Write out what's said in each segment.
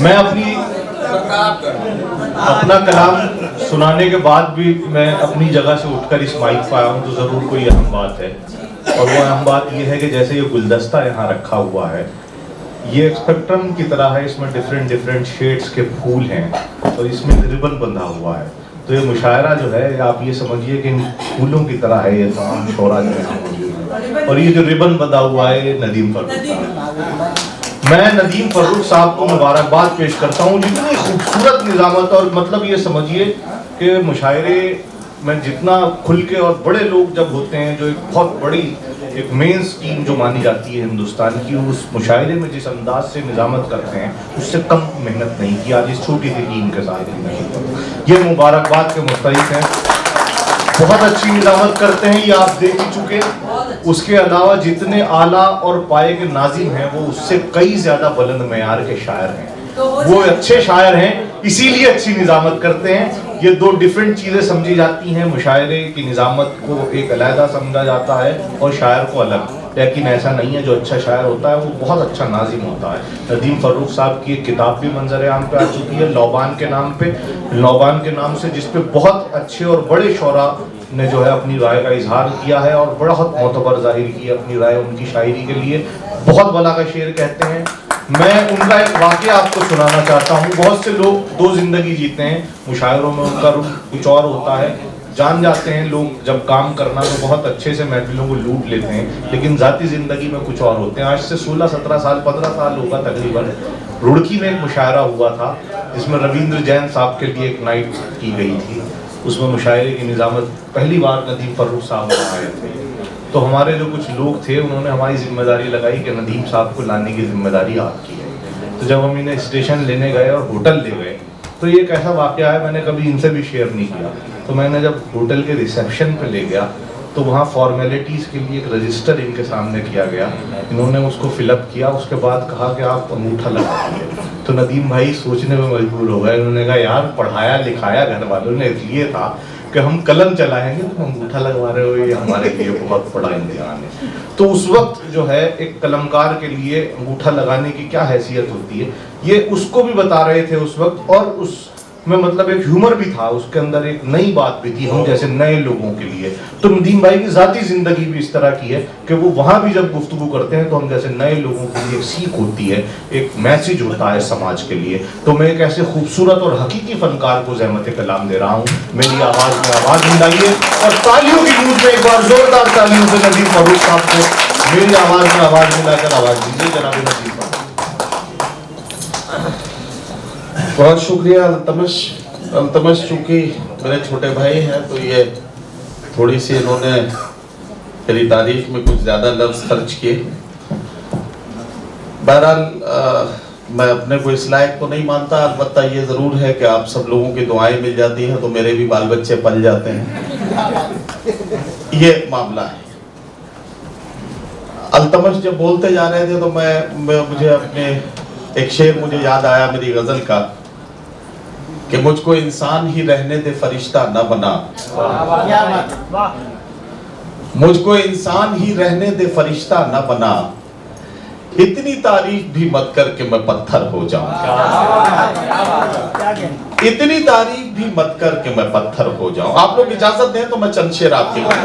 मैं अपना कलाम सुनाने के बाद भी मैं अपनी जगह से उठकर इस माइक पर आया हूँ तो ज़रूर कोई अहम बात है। और वो अहम बात ये है कि जैसे ये गुलदस्ता यहाँ रखा हुआ है, ये स्पेक्ट्रम की तरह है, इसमें डिफरेंट शेड्स के फूल हैं और इसमें रिबन बंधा हुआ है। तो ये मुशायरा जो है, आप ये समझिए कि इन फूलों की तरह है ये तमाम शोरा जो है। और ये जो रिबन बंधा हुआ है ये नदीम फर्रुख साहब। मैं नदीम फर्रुख साहब को मुबारकबाद पेश करता हूँ, जितनी खूबसूरत निज़ामत। और मतलब ये समझिए कि मुशायरे में जितना खुल के, और बड़े लोग जब होते हैं जो एक बहुत बड़ी एक मेन स्ट्रीम जो मानी जाती है हिंदुस्तान की, उस मुशायरे में जिस अंदाज से निज़ामत करते हैं उससे कम मेहनत नहीं की आज इस छोटी सी टीम के साथ। ये मुबारकबाद के मुस्तहिक हैं, बहुत अच्छी निज़ामत करते हैं, ये आप देख ही चुके। उसके अलावा जितने आला और पाए के नाज़िम हैं वो उससे कई ज़्यादा बुलंद मेयार के शायर हैं। वो अच्छे शायर हैं, इसीलिए अच्छी निज़ामत करते हैं। ये दो डिफरेंट चीज़ें समझी जाती हैं। मुशायरे की निज़ामत को एक अलहदा समझा जाता है और शायर को अलग, लेकिन ऐसा नहीं है। जो अच्छा शायर होता है वो बहुत अच्छा नाज़िम होता है। नदीम फर्रुख साहब की एक किताब भी मंजर आम पे आ चुकी है, लौबान के नाम पे, लौबान के नाम से, जिसपे बहुत अच्छे और बड़े शोरा ने जो है अपनी राय का इजहार किया है और बहुत मोतबर जाहिर की अपनी राय उनकी शायरी के लिए। बहुत बला का शेर कहते हैं। मैं उनका एक वाक़या आपको सुनाना चाहता हूँ। बहुत से लोग दो ज़िंदगी जीते हैं, मुशायरों में उनका रुख कुछ और होता है। जान जाते हैं लोग जब काम करना तो बहुत अच्छे से महफिलों को लूट लेते हैं, लेकिन ज़ाती ज़िंदगी में कुछ और होते हैं। आज से 16-17 साल 15 साल होगा तकरीबन, रुड़की में एक मुशायरा हुआ था जिसमें रविंद्र जैन साहब के लिए एक नाइट की गई थी। उसमें मुशायरे की निज़ामत पहली बार नदीम फर्रुख साहब आए थे। तो हमारे जो कुछ लोग थे उन्होंने हमारी जिम्मेदारी लगाई कि नदीम साहब को लाने की जिम्मेदारी आपकी है। तो जब हम इन्हें स्टेशन लेने गए और होटल ले गए, तो ये एक ऐसा वाक़या है मैंने कभी इनसे भी शेयर नहीं किया। तो मैंने जब होटल के रिसेप्शन पे ले गया तो वहाँ फॉर्मेलिटीज़ के लिए एक रजिस्टर इनके सामने किया गया। इन्होंने उसको फिलअप किया, उसके बाद कहा कि आप अंगूठा लगा दीजिए। तो नदीम भाई सोचने में मजबूर हो गए। उन्होंने कहा यार पढ़ाया लिखाया घर वालों ने इसलिए था कि हम कलम चलाएंगे, तुम अंगूठा लगवा रहे हो, ये हमारे लिए बहुत बड़ा इम्तिहान है। तो उस वक्त जो है एक कलमकार के लिए अंगूठा लगाने की क्या हैसियत होती है ये उसको भी बता रहे थे उस वक्त। और उसमें मतलब एक ह्यूमर भी था, उसके अंदर एक नई बात भी थी हम जैसे नए लोगों के लिए। तो नदीम भाई की ज़ाती ज़िंदगी भी इस तरह की है कि वो वहाँ भी जब गुफ्तगू करते हैं तो हम जैसे नए लोगों के लिए एक सीख होती है, एक मैसेज होता है समाज के लिए। तो मैं एक ऐसे खूबसूरत और हकीकी फनकार को ज़हमत कलाम दे रहा हूँ। मेरी आवाज़ में आवाज़ मिलाइए और तालियों की गूंज में एक बार जोरदार तालियों से नदीम फर्रुख साहब को मेरी आवाज़ में आवाज़ मिलाकर आवाज़ दीजिए जनाब नदीम। बहुत शुक्रिया अल्तमश। चूँकि मेरे छोटे भाई हैं तो ये थोड़ी सी इन्होंने मेरी तारीफ में कुछ ज़्यादा लफ्ज़ खर्च किए। बहरहाल मैं अपने को इस लायक तो नहीं मानता, अलबत्ता ये ज़रूर है कि आप सब लोगों की दुआएं मिल जाती हैं तो मेरे भी बाल बच्चे पल जाते हैं, ये मामला है। अल्तमश जब बोलते जा रहे थे तो मुझे अपने एक शेर मुझे याद आया मेरी गज़ल का कि मुझको इंसान ही रहने दे फरिश्ता न बना, मुझको इंसान ही रहने दे फरिश्ता न बना, इतनी तारीफ भी मत कर के मैं पत्थर हो जाऊं, इतनी तारीफ भी मत कर के मैं पत्थर हो जाऊं। आप लोग इजाजत दें तो मैं चंद शेर आपके ऊपर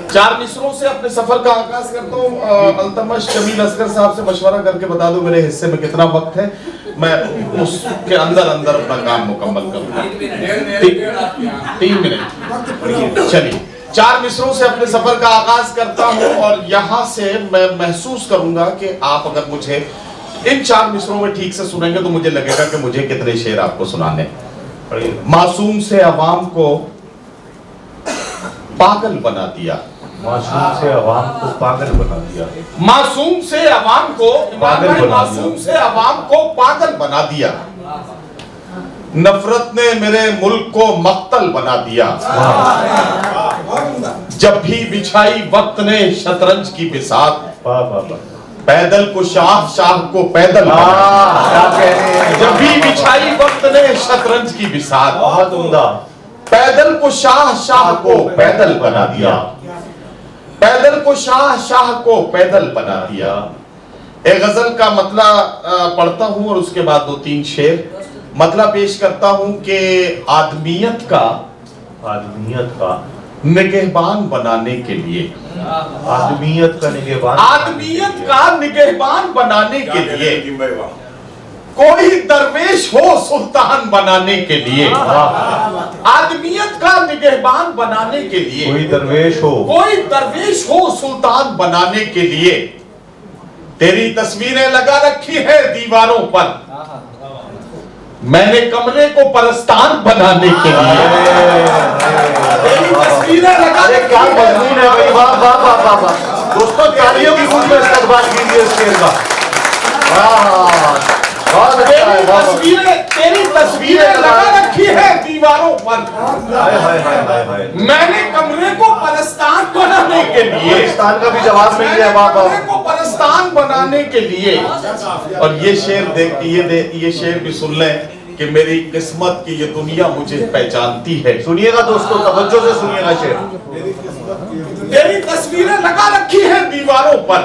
4 मिसरों से अपने सफर का आगाज करता हूँ। अल्तमश जमील असगर साहब से मशवरा करके बता दो मेरे हिस्से में कितना वक्त है, मैं उसके अंदर अपना काम मुकम्मल करूँगा। 3 मिनट। चलिए 4 मिसरों से अपने सफर का आगाज करता हूँ और यहाँ से मैं महसूस करूंगा कि आप अगर मुझे इन 4 मिसरों में ठीक से सुनेंगे तो मुझे लगेगा कि मुझे कितने शेर आपको सुनाने। मासूम से अवाम को पागल बना दिया, मासूम से अवाम को पागल बना दिया, मासूम से अवाम को मासूम से अवाम को पागल बना दिया, नफरत ने मेरे मुल्क को मक्तल बना दिया, जब भी बिछाई वक्त ने शतरंज की बिसात, पैदल को शाह शाह को पैदल, जब भी बिछाई वक्त ने शतरंज की बिसात, बहुत उम्दा, पैदल को शाह शाह को पैदल बना दिया, पैदल को शाह शाह को पैदल बना दिया, एक गजल का मतला पढ़ता हूं और उसके बाद 2-3 शेर मतला पेश करता हूं कि आदमियत का निगहबान बनाने के लिए, आदमियत का निगहबान, आदमियत का निगहबान बनाने के लिए कोई दरवेश हो सुल्तान बनाने के लिए, आदमियत का निगहबान बनाने के लिए कोई दरवेश हो सुल्तान बनाने के लिए तेरी तस्वीरें लगा रखी है दीवारों पर, मैंने कमरे को परस्तान बनाने के लिए तेरी तस्वीरें लगा रखी क्या मजमून है भाई, वाह वाह वाह वाह वाह। दोस्तों तालियों की गूंज में इस्तकबाल कीजिए इस शेर का। तेरी तस्वीरें लगा रखी है दीवारों पर, मैंने कमरे को परस्तान बनाने के लिए, पाकिस्तान का भी जवाब नहीं है, कमरे को परस्तान बनाने के लिए। और ये शेर ये शेर भी सुन लें कि मेरी किस्मत की ये दुनिया मुझे पहचानती है। सुनिएगा दोस्तों, तवज्जो से सुनिएगा शेर। तेरी तस्वीरें लगा रखी है दीवारों पर,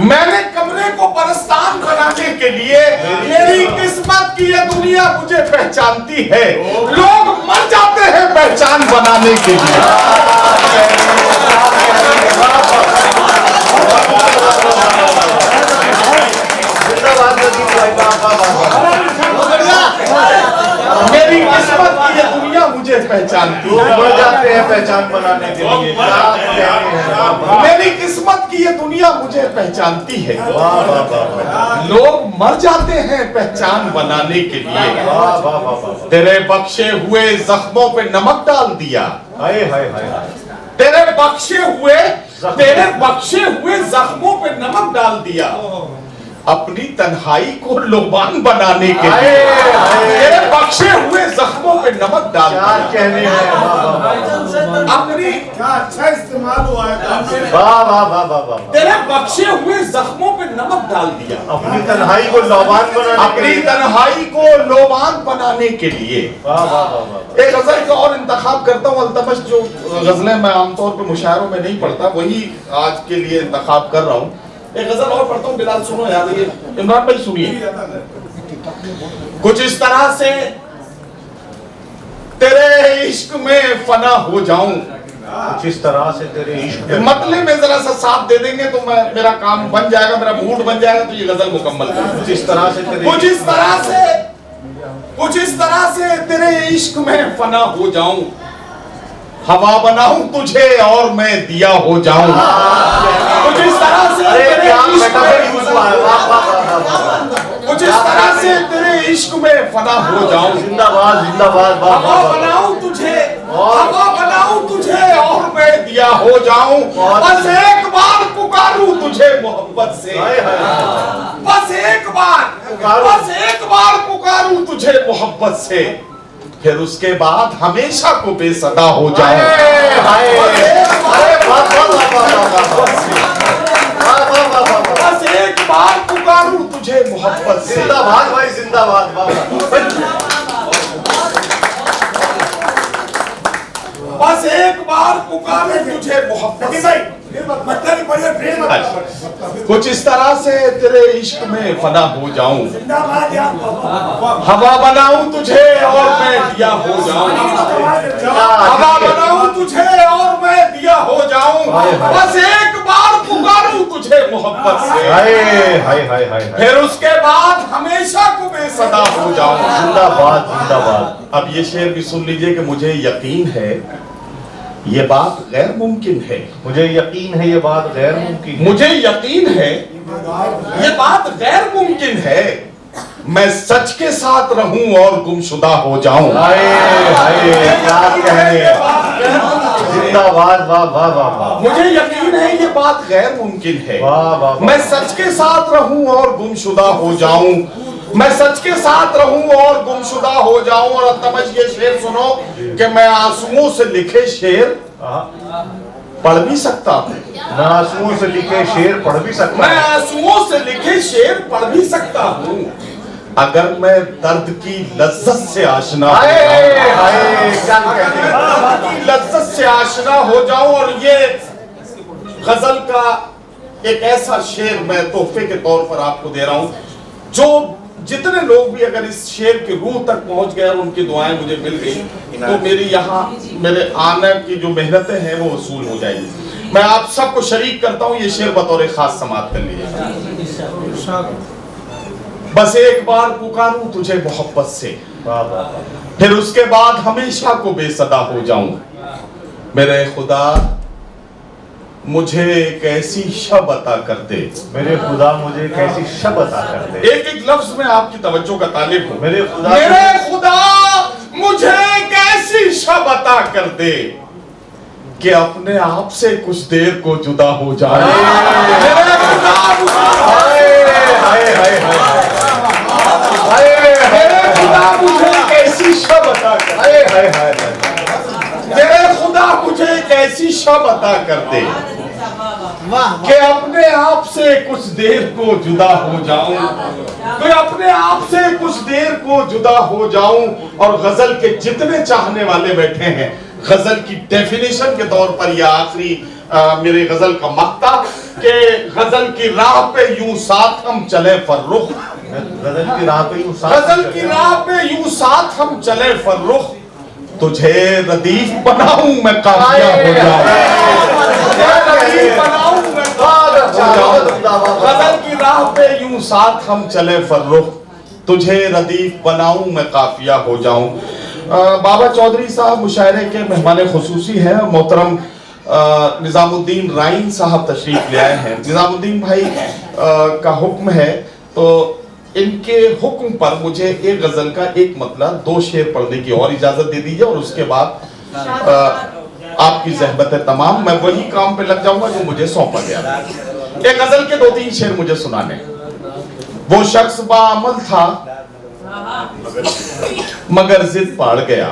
मैंने कमरे को परस्तान बनाने के लिए, मेरी किस्मत की ये दुनिया मुझे पहचानती है। लोग मर जाते हैं पहचान बनाने के लिए। मेरी किस्मत की ये दुनिया मुझे पहचानती है। मर जाते हैं पहचान बनाने के लिए, क्या कहते हैं। मेरी किस्मत की ये दुनिया मुझे पहचानती है। वाह वाह वाह। लोग मर जाते हैं पहचान बनाने के लिए। वाह वाह वाह। तेरे बख्शे हुए जख्मों पे नमक डाल दिया, हाय हाय हाय। तेरे बख्शे हुए जख्मों पे नमक डाल दिया, अपनी तन्हाई को लोबान बनाने के लिए तेरे बख्शे हुए जख्मों पे नमक डाल दिया। कहने हैं अपनी अच्छा इस्तेमाल हुआ है। वाह वाह वाह वाह वाह। तेरे बख्शे हुए जख्मों पे नमक डाल दिया, अपनी तन्हाई को लोबान बनाने, अपनी तन्हाई को लोबान बनाने के लिए। वाह वाह वाह। एक गजल का और इंतखाब करता हूँ, अल्तमश जो गजलें मैं आमतौर पर मुशायरों में नहीं पढ़ता वही आज के लिए इंतखाब कर रहा हूँ। एक गजल और पढ़ता हूँ, बिलाल सुनो यार, ये इमरान भाई सुनिए। कुछ इस तरह से तेरे इश्क में फना हो जाऊं, कुछ इस तरह से तेरे इश्क मतलब में जरा सा साथ दे देंगे तो मेरा काम बन जाएगा, मेरा मूड बन जाएगा, तो ये गजल मुकम्मल कर। कुछ इस तरह से तेरे कुछ इस तरह से तेरे इश्क में फना हो जाऊं, हवा बनाऊं तुझे और मैं दिया हो जाऊं। कुछ इस तरह से कुछ इस तरह से तेरे इश्क में फना हो जाऊं, जिंदाबाद जिंदाबाद। हवा बनाऊं तुझे और मैं दिया हो जाऊं। बस एक बार पुकारूं तुझे मोहब्बत से, बस एक बार पुकारूं तुझे मोहब्बत से, फिर उसके बाद हमेशा को बेसदा हो जाऊं। बस एक बार पुकारूं तुझे मोहब्बत से। जिंदाबाद भाई जिंदाबाद। बस एक बार पुकारूं तुझे मोहब्बत से। कुछ इस तरह से तेरे इश्क में फना हो जाऊं, हवा बनाऊं तुझे और मैं दिया हो जाऊं, हवा बनाऊं तुझे और मैं दिया हो जाऊं। बस एक बार पुकारूं तुझे मोहब्बत से, फिर उसके बाद हमेशा को बेसदा हो जाऊं। जिंदाबाद जिंदाबाद। अब ये शेर भी सुन लीजिए कि मुझे यकीन है ये बात गैर मुमकिन है, मुझे यकीन है ये बात गैर मुमकिन है, मुझे यकीन है ये बात गैर मुमकिन है, मैं सच के साथ रहूं और गुमशुदा हो जाऊं। हाय हाय क्या कहने। जिंदाबाद वाह वाह वाह वाह। मुझे यकीन है ये बात गैर मुमकिन है, वाह वाह। मैं सच के साथ रहूं और गुमशुदा हो जाऊं, मैं सच के साथ रहूं और गुमशुदा हो जाऊं। और तमश ये शेर सुनो कि मैं आंसुओं से लिखे शेर पढ़ भी सकता हूं, मैं आंसुओं से लिखे शेर पढ़ भी सकता मैं आंसुओं से लिखे शेर पढ़ भी सकता हूं, अगर मैं दर्द की लज्जत से आशना हो जाऊं, दर्द की लज्जत से आशना हो जाऊं। और ये गजल का एक ऐसा शेर मैं तोहफे के तौर पर आपको दे रहा हूं, जो जितने लोग भी अगर इस शेर की रूह तक पहुंच गए और उनकी दुआएं मुझे मिल गई, तो मेरी यहाँ मेरे आने की जो मेहनतें हैं वो वसूल हो जाएगी। मैं आप सबको शरीक करता हूँ, ये शेर बतौर खास समाप्त कर लीजिएगा। बस एक बार पुकारूं तुझे मोहब्बत से, फिर उसके बाद हमेशा को बेसदा हो जाऊं। मेरे खुदा मुझे एक ऐसी शब अता कर दे। मेरे खुदा मुझे एक ऐसी शब अता कर दे। एक एक लफ्ज में आपकी तवज्जो का तालिब हूं। मेरे खुदा मुझे एक ऐसी शब अता कर दे कि अपने आप से कुछ देर को जुदा हो जाए। मेरे खुदा मुझे एक ऐसी शब अता कर दे। मेरे खुदा मुझे एक ऐसी शब अता कर दे कि अपने आप से कुछ देर को जुदा हो जाऊं, तो अपने आप से कुछ देर को जुदा हो जाऊं। और गजल के जितने चाहने वाले बैठे हैं, गजल की डेफिनेशन के तौर पर यह आखिरी मेरे गजल का मक्ता कि गजल की राह पे यूं साथ हम चले फर्रुख, गजल की राह पे यूं साथ हम चले फर्रुख, तुझे रदीफ बनाऊं मैं काफिया हो जाऊं। गजल की राह पे यूं साथ हम चले फर्रुख, तुझे रदीफ बनाऊं मैं काफिया हो जाऊं। बाबा चौधरी साहब मुशायरे के मेहमान खुसूसी हैं। मोहतरम निजामुद्दीन राइन साहब तशरीफ ले आए हैं। निजामुद्दीन भाई का हुक्म है, तो इनके हुक्म पर मुझे एक गजल का एक मतलब 2 शेर पढ़ने की और इजाजत दे दीजिए, और उसके बाद आपकी ज़हमत है तमाम, मैं वही काम पे लग जाऊंगा जो मुझे सौंपा गया। एक गजल के 2-3 शेर मुझे सुनाने। वो शख्स बाअमल था मगर जिद पाड़ गया।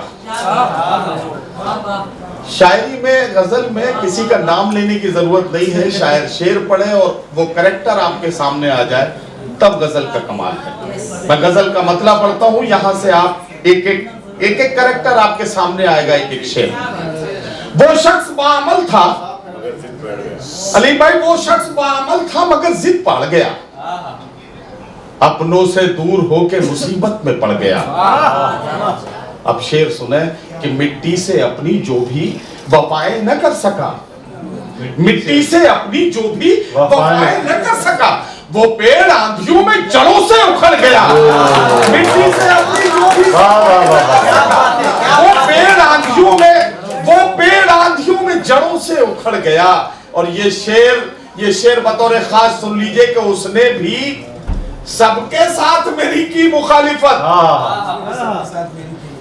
शायरी में, गजल में किसी का नाम लेने की जरूरत नहीं है। शायर शेर पढ़े और वो करेक्टर आपके सामने आ जाए, तब गजल का कमाल है। मैं गजल का मतलब पढ़ता हूं, यहां से आप एक एक करेक्टर आपके सामने आएगा, एक एक शेर। वो शख्स बाअमल था, अली भाई, वो शख्स बाअमल था मगर जिद पड़ गया, अपनों से दूर होके मुसीबत में पड़ गया। अब शेर सुने कि मिट्टी से अपनी जो भी वफाएं न कर सका, मिट्टी से अपनी जो भी वफाएं न कर सका, वो पेड़ आंधियों में जड़ों से उखड़ गया। मिट्टी से अपनी जो भी वो पेड़ आंधियों में जड़ों से उखड़ गया। और ये शेर बतौर खास सुन लीजिए कि उसने भी सबके साथ मेरी की मुखालिफत।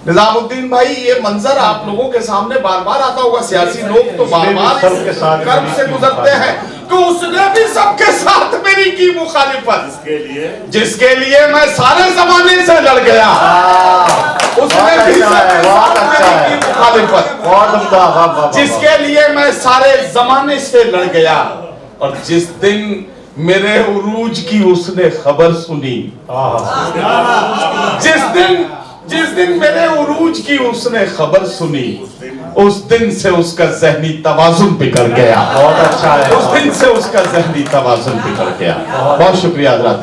निजामुद्दीन भाई, ये मंजर आप लोगों के सामने बार बार आता होगा। सियासी लोग तो बार बार कर्म से गुजरते हैं कि उसने भी सबके साथ मेरी की मुखालिफत, जिसके लिए मैं सारे जमाने से लड़ गया। उसने भी सबके साथ मेरी की मुखालिफत, जिसके लिए मैं सारे जमाने से लड़ गया। और जिस दिन मेरे उरूज की उसने खबर सुनी, जिस दिन मेरे उरूज की उसने खबर सुनी, उस दिन से उसका ज़हनी तवाज़ुन बिगड़ गया। बहुत अच्छा है। उस दिन से उसका ज़हनी तवाज़ुन बिगड़ गया। बहुत शुक्रिया हज़रात।